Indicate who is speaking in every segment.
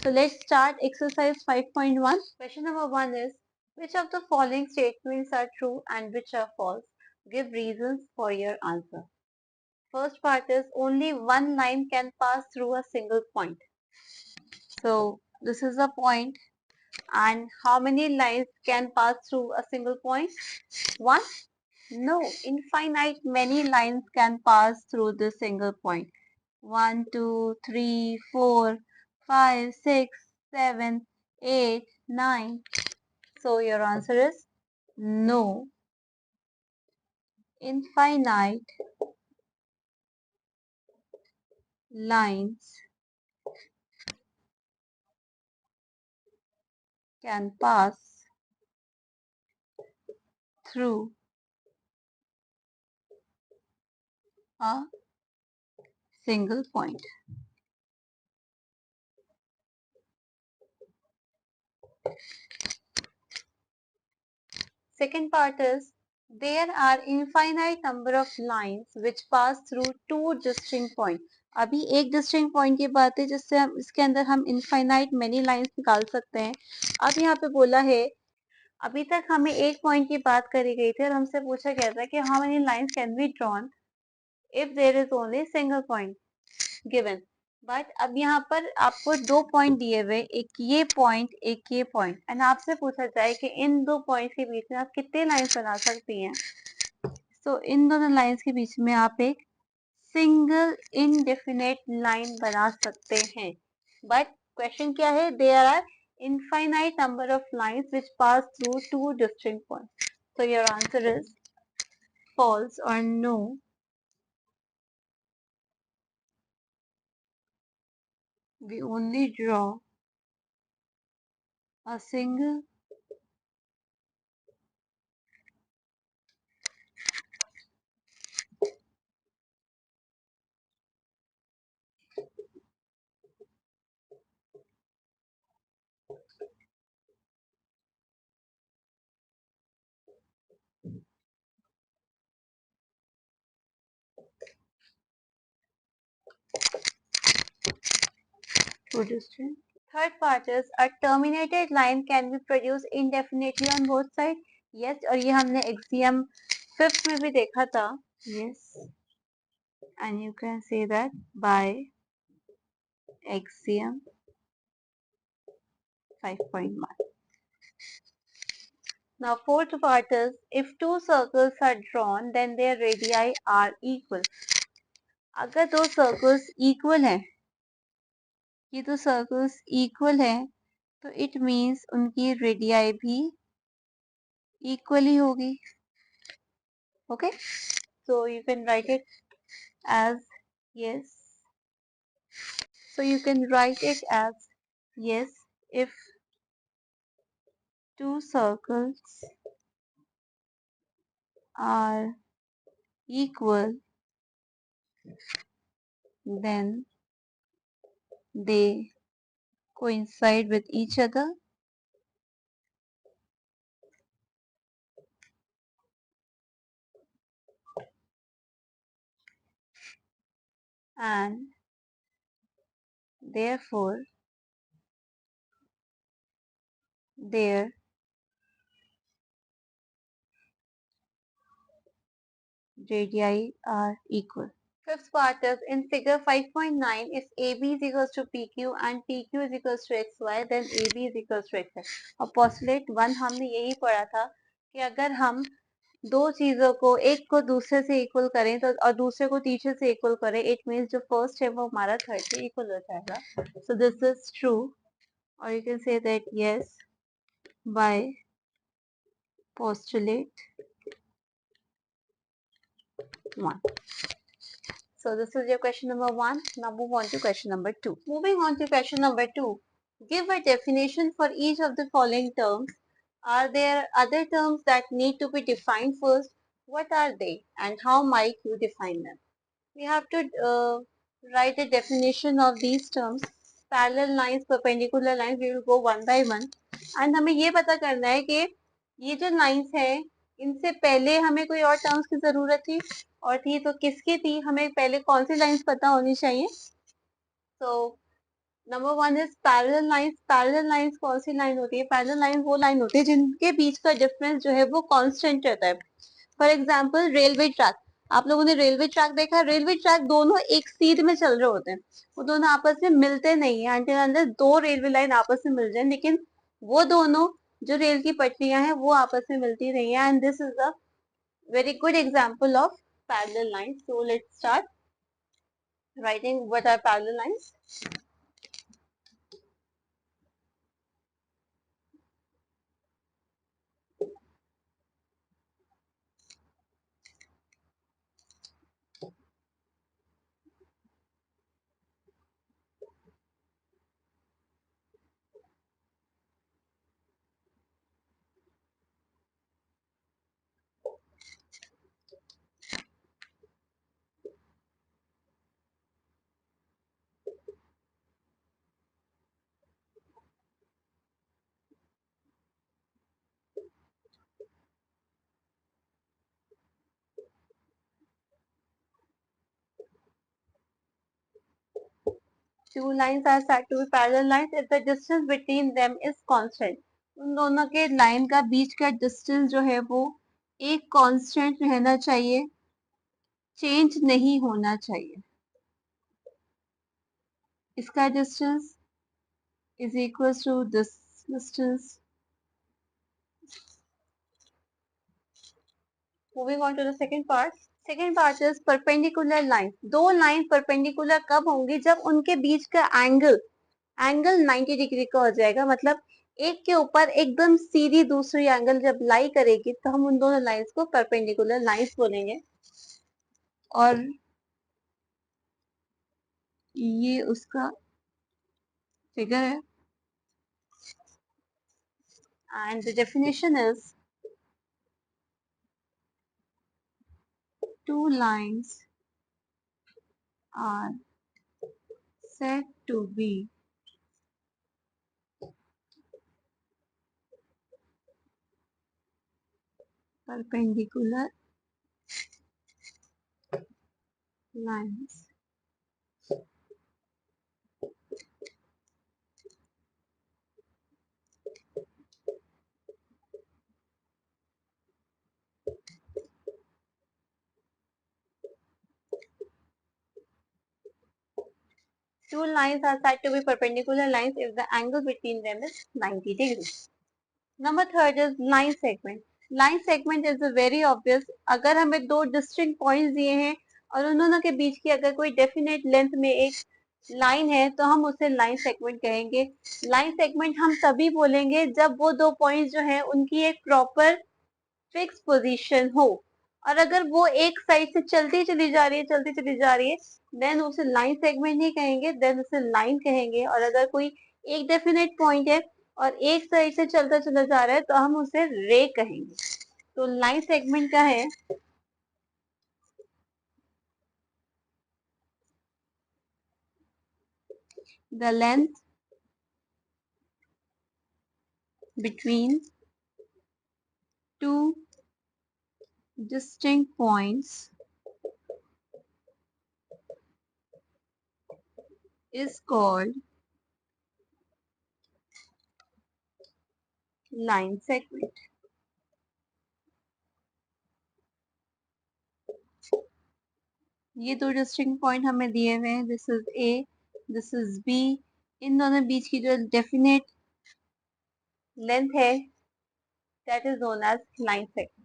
Speaker 1: So let's start exercise 5.1. Question number 1 is, which of the following statements are true and which are false? Give reasons for your answer. First part is, only one line can pass through a single point. So this is a point, and how many lines can pass through a single point? One? No, infinite many lines can pass through this single point. 1, 2, 3, 4, 5, 6, 7, 8, 9. So your answer is no. Infinite lines can pass through a single point. Second part is, there are infinite number of lines which pass through two distinct points. अभी एक distinct point की बात है जिससे हम इसके अंदर हम इनफाइनाइट मेनी लाइंस निकाल सकते हैं. अब यहाँ पे बोला है, अभी तक हमें एक पॉइंट की बात करी गई थी और हमसे पूछा गया था कि how many lines can be drawn if there is only single point given. But अब यहाँ पर आपको दो पॉइंट दिए हुए, एक ये पॉइंट, एंड आपसे पूछा जाए कि इन दो पॉइंट्स के बीच में आप कितने लाइंस बना सकती हैं. सो इन दोनों लाइंस के बीच में आप एक सिंगल इनडेफिनेट लाइन बना सकते हैं. बट क्वेश्चन क्या है, there are infinite number of lines which pass through two distinct points. So your answer is false or no. We only draw a single two distinct. Third part is, a terminated line can be produced indefinitely on both sides. Yes, और ये हमने axiom 5th में भी देखा था. Yes, and you can say that by axiom 5.1. Now fourth part is, if two circles are drawn then their radii are equal. अगर दो circles equal हैं, ये दो circles equal हैं, तो it means उनकी radii भी equal ही होगी. Okay, so you can write it as yes. So you can write it as yes if two circles are equal, then they coincide with each other and therefore their radii are equal. Fifth part is, in figure 5.9, if AB is equals to PQ and PQ is equals to XY, then AB is equals to XY. और postulate 1 हमने यही पढ़ा था कि अगर हम दो चीजों को, एक को दूसरे से इक्वल करें तो और दूसरे को तीसरे से इक्वल करें, इट मीन्स जो फर्स्ट है वो हमारा थर्ड से इक्वल हो जाएगा. सो दिस इज ट्रू, और you can say that yes by postulate 1. So this is your question number 1. Now move on to question number 2. Moving on to question number 2. Give a definition for each of the following terms. Are there other terms that need to be defined first? What are they and how might you define them? We have to write a definition of these terms. Parallel lines, perpendicular lines, we will go one by one. And हमें ये पता करना है कि ये जो lines है, इनसे पहले हमें कोई और terms की जरूरत थी और थी तो किसकी थी, हमें पहले कौन सी लाइंस पता होनी चाहिए. So number one is parallel lines. Parallel lines कौन सी लाइन होती है? पैरेलल लाइन वो लाइन होती है जिनके बीच का डिफरेंस जो है वो कांस्टेंट रहता है। For example railway track. आप लोगों ने रेलवे ट्रैक देखा है? रेलवे ट्रैक दोनों एक सीध में चल रहे होते हैं, वो दोनों आपस में मिलते नहीं है until unless दो रेलवे लाइन आपस में मिल जाए, लेकिन वो दोनों जो रेल की पटरियां हैं वो आपस में मिलती नहीं है। And this is a very good example of parallel line. So let's start writing what are parallel lines. Two lines are said to be parallel lines if the distance between them is constant. उन दोनों के line का बीच का distance जो है वो एक constant रहना चाहिए, चेंज नहीं होना चाहिए। इसका distance is equals to this distance. Moving on to the second part. Second part is perpendicular line. दो लाइन परपेंडिकुलर कब होंगी? जब उनके बीच का एंगल 90 डिग्री का हो जाएगा। मतलब एक के ऊपर एकदम सीधी दूसरी एंगल जब लाई करेगी तो हम उन दोनों लाइंस को परपेंडिकुलर लाइंस बोलेंगे। और ये उसका फिगर है। And the definition is two lines are said to be perpendicular lines. Two lines are said to be perpendicular lines if the angle between them is 90 degrees. Number third is line segment. Line segment is a very obvious. अगर हमें दो distinct points दिए हैं और उन दोनों के बीच की अगर कोई definite length में एक लाइन है तो हम उसे लाइन सेगमेंट कहेंगे। लाइन सेगमेंट हम तभी बोलेंगे जब वो दो पॉइंट्स जो हैं उनकी एक प्रॉपर फिक्स पोजीशन हो, और अगर वो एक साइड से चलती चली जा रही है देन उसे लाइन सेगमेंट नहीं कहेंगे, देन उसे लाइन कहेंगे। और अगर कोई एक डेफिनेट पॉइंट है और एक साइड से चलता चला जा रहा है तो हम उसे रे कहेंगे। तो लाइन सेगमेंट का है the length between two distinct points is called line segment. ये दो डिस्टिंक्ट पॉइंट हमें दिए हुए हैं, this is A, this is B. इन दोनों बीच की जो डेफिनेट लेंथ है that is known as line segment.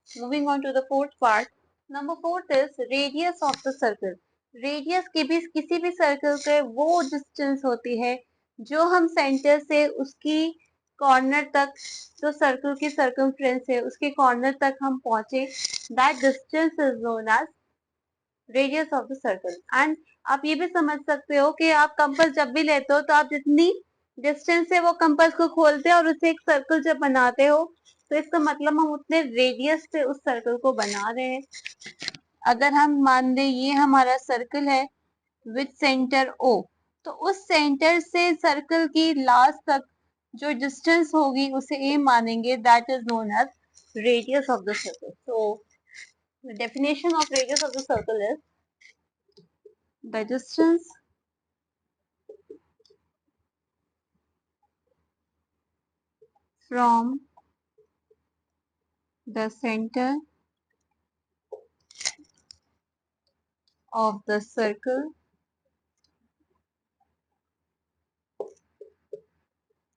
Speaker 1: Moving on to the fourth part. Number fourth is radius of the circle. Radius के भी किसी भी सर्कल के वो डिस्टेंस होती है जो हम सेंटर से उसकी कॉर्नर तक, जो सर्कल की सर्कमफ्रेंस है उसके कॉर्नर तक हम पहुंचे, that distance is known as radius of the circle. And आप ये भी समझ सकते हो कि आप कंपास जब भी लेते हो तो आप जितनी डिस्टेंस से वो कंपास को खोलते हो और उसे एक सर्कल जब बनाते हो तो इसका मतलब हम उतने रेडियस से उस सर्कल को बना रहे हैं। अगर हम मान लें ये हमारा सर्कल है विथ सेंटर ओ, तो उस सेंटर से सर्कल की लास्ट तक जो डिस्टेंस होगी उसे ए मानेंगे, that is known as radius of the circle. So the definition of radius of the circle is the distance from the center of the circle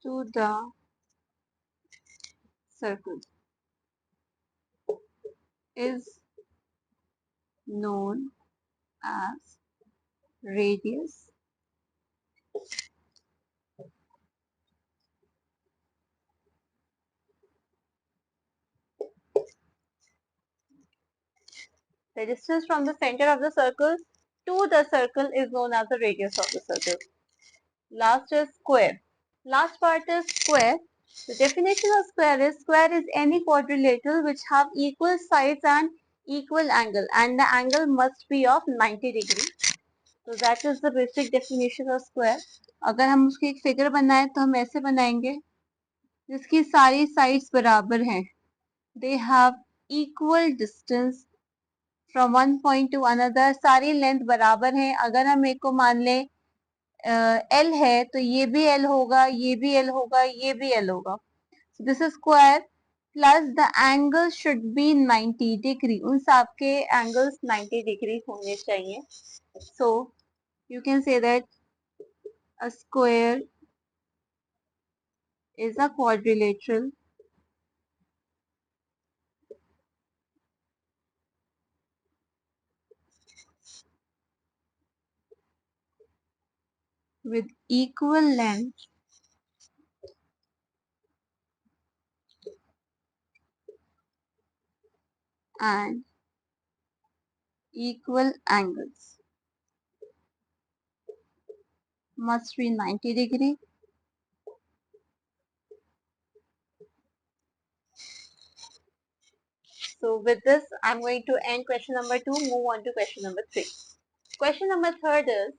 Speaker 1: to the circle is known as radius. The distance from the center of the circle to the circle is known as the radius of the circle. Last is square. Last part is square. The definition of square is any quadrilateral which have equal sides and equal angle, and the angle must be of 90 degree. So that is the basic definition of square. अगर हम उसकी एक figure बनाएं तो हम ऐसे बनाएंगे जिसकी सारी साइड्स बराबर हैं. They have equal distance from one point to another. सारी लेंथ बराबर हैं. अगर हम एक को मान लें L है तो ये भी L होगा, ये भी L होगा, ये भी L होगा. So this is square plus the angle should be 90 degree. उन सब के angles 90 degree होने चाहिए. So you can say that a square is a quadrilateral with equal length and equal angles. Must be 90 degree. So with this, I'm going to end question number 2, move on to question number 3. Question number 3 is,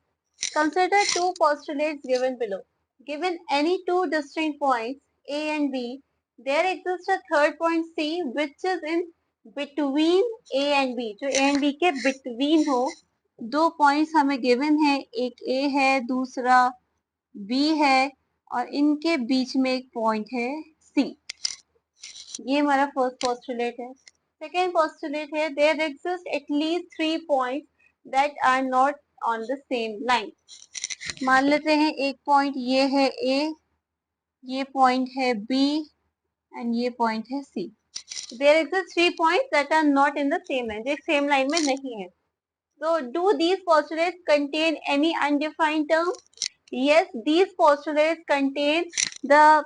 Speaker 1: consider two postulates given below. Given any two distinct points A and B, there exists a third point C which is in between A and B. जो A and B के between हो, दो points हमें given है, एक A है, दूसरा B है और इनके बीच में एक point है C. ये हमारा first postulate है. Second postulate है, there exist at least 3 points that are not on the same line. मान लेते हैं एक पॉइंट ये है A, ये पॉइंट है B एंड ये पॉइंट है C. There exist 3 points that are not in the same line. जो एक सेम लाइन में नहीं है. So do these postulates contain any undefined term? Yes, these postulates contain the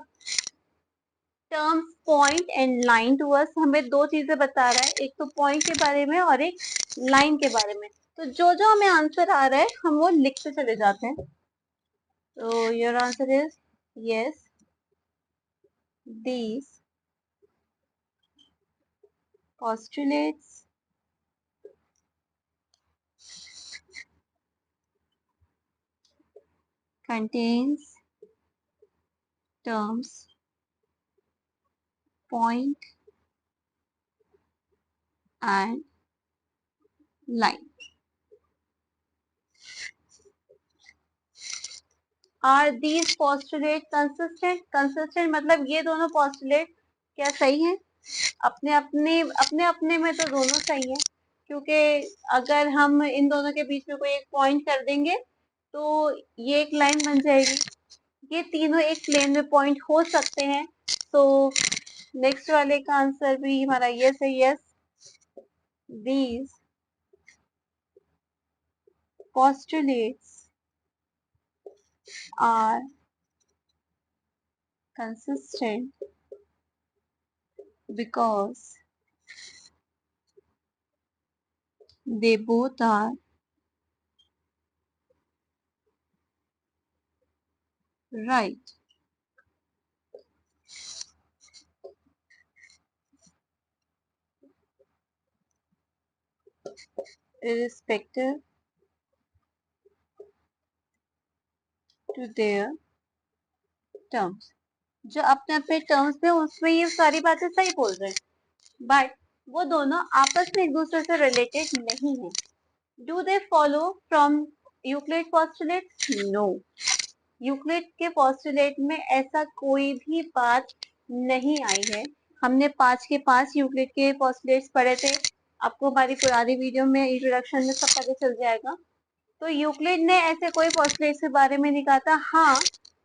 Speaker 1: terms point and line to us. हमें दो चीजें बता रहा है, एक तो पॉइंट के बारे में और एक लाइन के बारे में. तो जो जो हमें आंसर आ रहा है हम वो लिखते चले जाते हैं. So your answer is yes. These postulates contains terms point and line. Are these postulates consistent? Consistent मतलब ये दोनों postulate क्या सही हैं? अपने अपने में तो दोनों सही हैं, क्योंकि अगर हम इन दोनों के बीच में कोई एक पॉइंट कर देंगे तो ये एक लाइन बन जाएगी. ये तीनों एक प्लेन में पॉइंट हो सकते हैं. तो नेक्स्ट वाले का आंसर भी हमारा यस है. Yes, these postulates are consistent because they both are right. Irrespective to their terms. जो अपने अपने टर्म्स में उसमें ये सारी बातें सही बोल रहे हैं, बट वो दोनों आपस में एक दूसरे से रिलेटेड नहीं है. Do they follow from Euclid postulate? No. Euclid के पोस्टुलेट में ऐसा कोई भी बात नहीं आई है। हमने 5 के 5 यूक्लिड के पोस्टुलेट्स पढ़े थे, आपको हमारी पुरानी वीडियो में इंट्रोडक्शन में सब पता चल जाएगा। तो यूक्लिड ने ऐसे कोई पोस्टुलेट्स के बारे में नहीं कहा था। हाँ,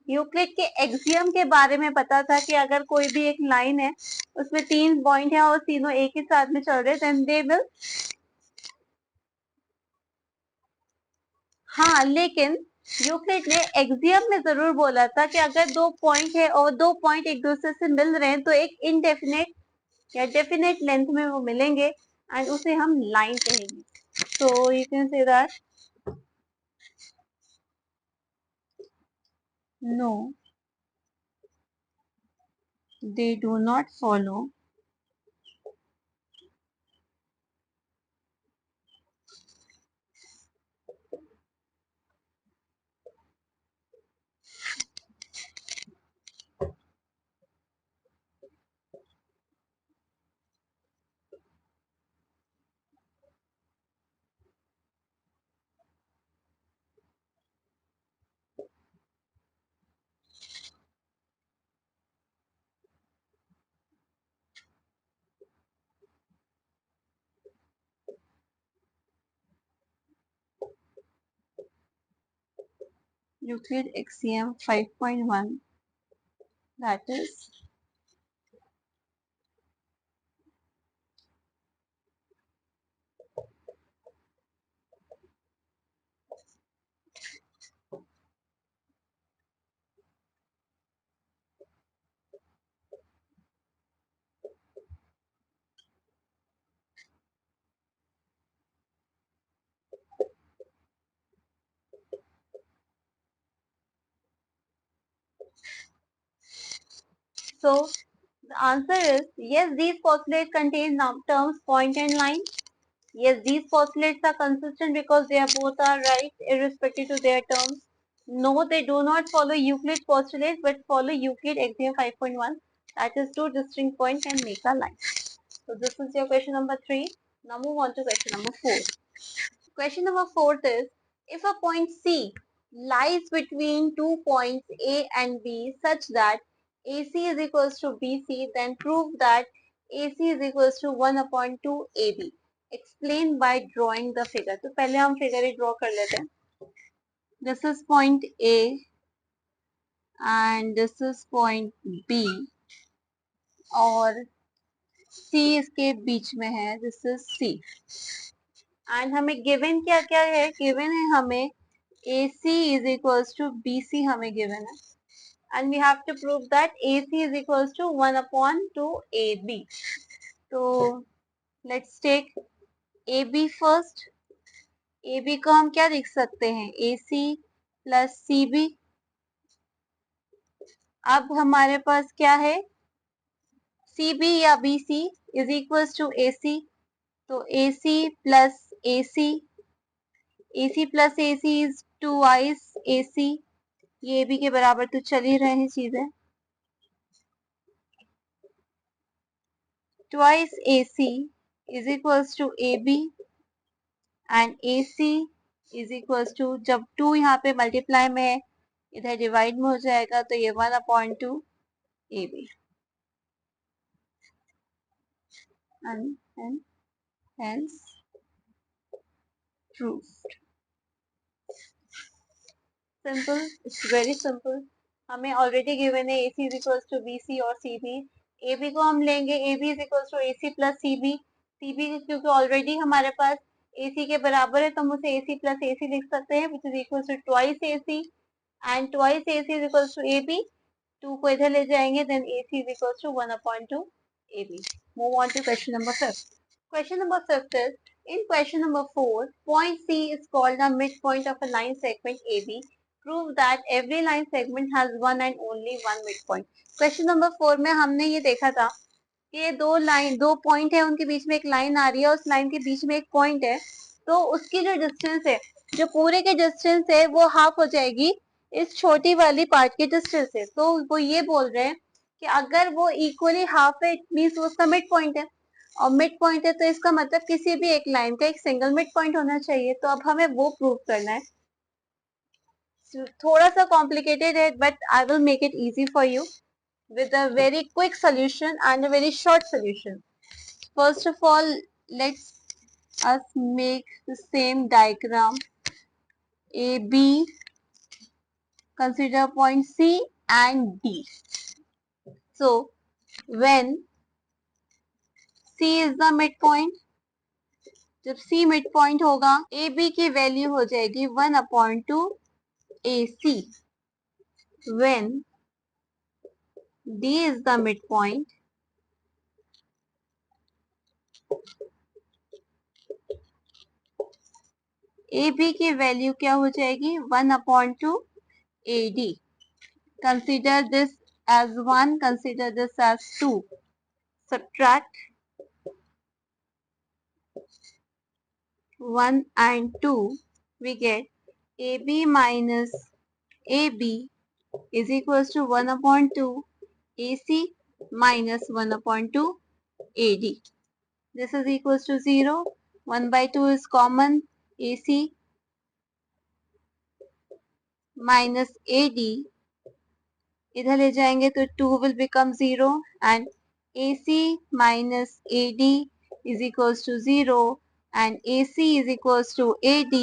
Speaker 1: यूक्लिड के एक्सियम के बारे में पता था कि अगर कोई भी एक लाइन है उसमें 3 पॉइंट है और तीनों एक ही साथ में चल रहे, देन दे विल। हाँ, लेकिन यूक्लिड ने एक्सियम में जरूर बोला था कि अगर 2 पॉइंट है और 2 पॉइंट एक दूसरे से मिल रहे हैं तो एक इनडेफिनेट या डेफिनेट लेंथ में वो मिलेंगे एंड उसे हम लाइन कहेंगे। So you can say that no, they do not follow Euclid Axiom 5.1, that is so the answer is yes, these postulates contain terms point and line. Yes, these postulates are consistent because they are both are right irrespective to their terms. No, they do not follow Euclid's postulates but follow Euclid axiom 5.1, that is two distinct points and make a line. So this is your question number 3. Now move on to question number 4. Question number 4 is, if a point C lies between 2 points A and B such that AC is equals to BC, then prove that AC is equals to 1 upon 2 AB. Explain by drawing the figure. तो पहले हम figure ही draw कर लेते हैं. This is point A and this is point B और C इसके बीच में है. This is C. एंड हमें गिवन क्या क्या है? गिवन है हमें AC is equals to BC हमें गिवन है and we have to prove that AC is equals to 1 upon 2 AB. तो let's take AB first. AB को हम क्या लिख सकते हैं? AC plus CB. अब हमारे पास क्या है? CB या BC is equals to AC. तो AC plus AC. AC plus AC is twice AC. ये AB के बराबर तो चल ही रहे हैं चीजें. Twice AC is equals to AB and AC is equals to, जब 2 यहाँ पे मल्टीप्लाई में है इधर डिवाइड में हो जाएगा तो ये 1/2 AB and hence proved. Simple, it's very simple. हमें ऑलरेडी गिवन है AC is equals to BC और CB. AB को हम लेंगे AB is equals to AC plus CB. CB क्योंकि ऑलरेडी हमारे पास AC के बराबर है तो हम उसे AC plus AC लिख सकते हैं which is equals to twice AC and twice AC is equals to AB. 2 को इधर ले जाएंगे then AC is equals to 1/2 AB. Move on to question number 5. Question number 5 is, in question number 4, point C is called the midpoint of a line segment AB. Prove that every line segment has one and only one midpoint. Question number 4 में हमने ये देखा था कि ये दो point है, उनके बीच में एक लाइन आ रही है, उस लाइन के बीच में एक पॉइंट है, तो उसकी जो डिस्टेंस है, जो पूरे के डिस्टेंस है वो हाफ हो जाएगी इस छोटी वाली पार्ट की डिस्टेंस से. तो वो ये बोल रहे हैं कि अगर वो इक्वली हाफ है इट मीन्स वो उसका मिड पॉइंट है और मिड पॉइंट है तो इसका मतलब किसी भी एक लाइन का एक सिंगल मिड पॉइंट होना चाहिए. तो अब हमें वो प्रूव करना है. थोड़ा सा कॉम्प्लिकेटेड है but I will make it easy for you. with a very quick solution and a very short solution. First of all, let's us make the same diagram. AB, consider point C and D. So, when C is the midpoint, जब C midpoint होगा, AB की value हो जाएगी 1/2 AC. When D is the midpoint, AB की value क्या हो जाएगी 1/2 AD. Consider this as 1, consider this as 2. Subtract 1 and 2, we get AB minus AB is equals to 1/2 AC minus 1/2 AD. This is equals to 0. 1/2 is common. AC minus AD, इधर ले जाएंगे तो 2 will become 0 and AC minus AD is equals to 0 and AC is equals to AD.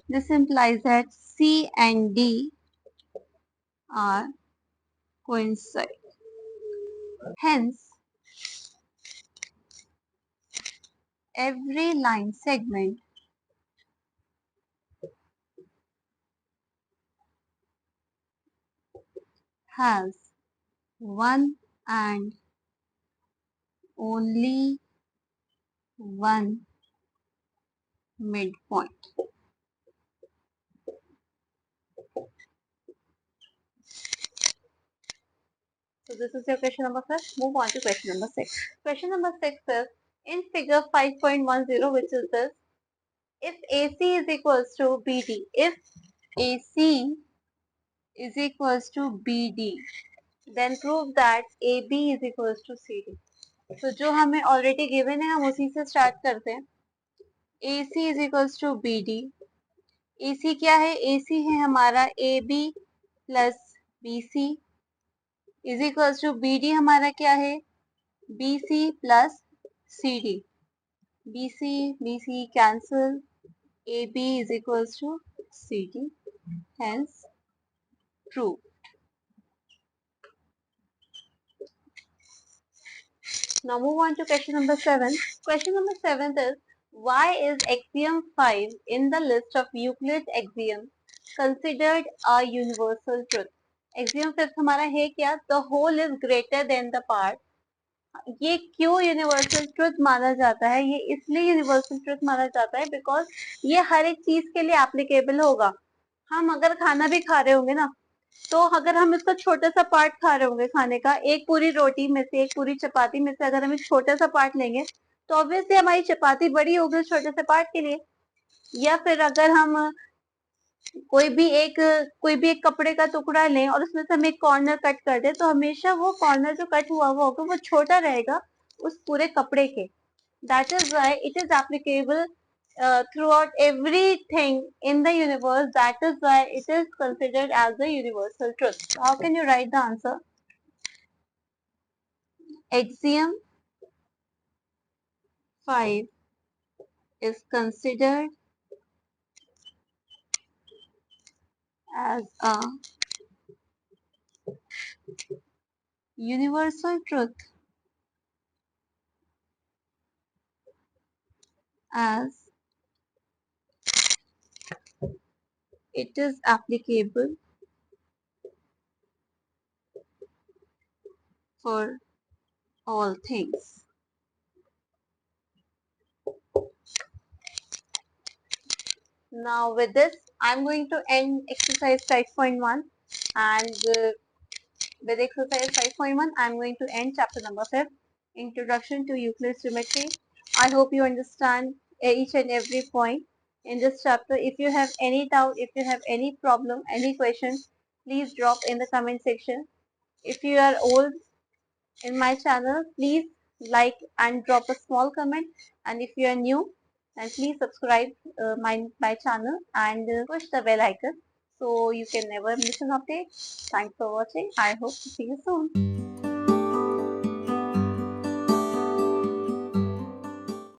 Speaker 1: This implies that C and D are coincide. Hence, every line segment has one and only one midpoint. So this is your question number 5. Move on to question number 6. Question number 6 is, in figure 5.10, which is this, if AC is equals to BD, if AC is equals to BD, then prove that AB is equals to CD. तो जो हमें already given है हम उसी से start करते हैं. AC is equals to BD. AC क्या है? AC है हमारा AB plus BC is equals to BD हमारा क्या है? BC plus CD. BC cancel. AB is equals to CD. Hence, true. Now move on to question number 7. Question number 7 is, why is axiom 5 in the list of Euclid's axioms considered a universal truth? Axiom 5 हमारा है क्या? The whole is greater than the part. ये क्यों universal truth माना जाता है? ये इसलिए यूनिवर्सल ट्रुथ माना जाता है बिकॉज ये हर एक चीज के लिए एप्लीकेबल होगा. हम अगर खाना भी खा रहे होंगे ना, तो अगर हम इसका छोटा सा पार्ट खा रहे होंगे खाने का, एक पूरी रोटी में से, एक पूरी चपाती में से अगर हम एक छोटा सा पार्ट लेंगे तो ऑब्वियसली हमारी चपाती बड़ी होगी उस छोटे से पार्ट के लिए. या फिर अगर हम कोई भी एक कपड़े का टुकड़ा लें और उसमें से हम एक कॉर्नर कट कर दें तो हमेशा वो कॉर्नर जो कट हुआ हुआ होगा वो छोटा रहेगा उस पूरे कपड़े के. That is why it is applicable throughout everything in the universe. That is why it is considered as a universal truth. How can you write the answer? Axiom 5 is considered as a universal truth as it is applicable for all things. Now with this, I'm going to end exercise 5.1 and with exercise 5.1, I'm going to end chapter number 5, Introduction to Euclid's Geometry. I hope you understand each and every point in this chapter. If you have any doubt, if you have any problem, any question, please drop in the comment section. If you are old in my channel, please like and drop a small comment. And if you are new, then please subscribe my channel and push the bell icon so you can never miss an update. Thanks for watching. I hope to see you soon.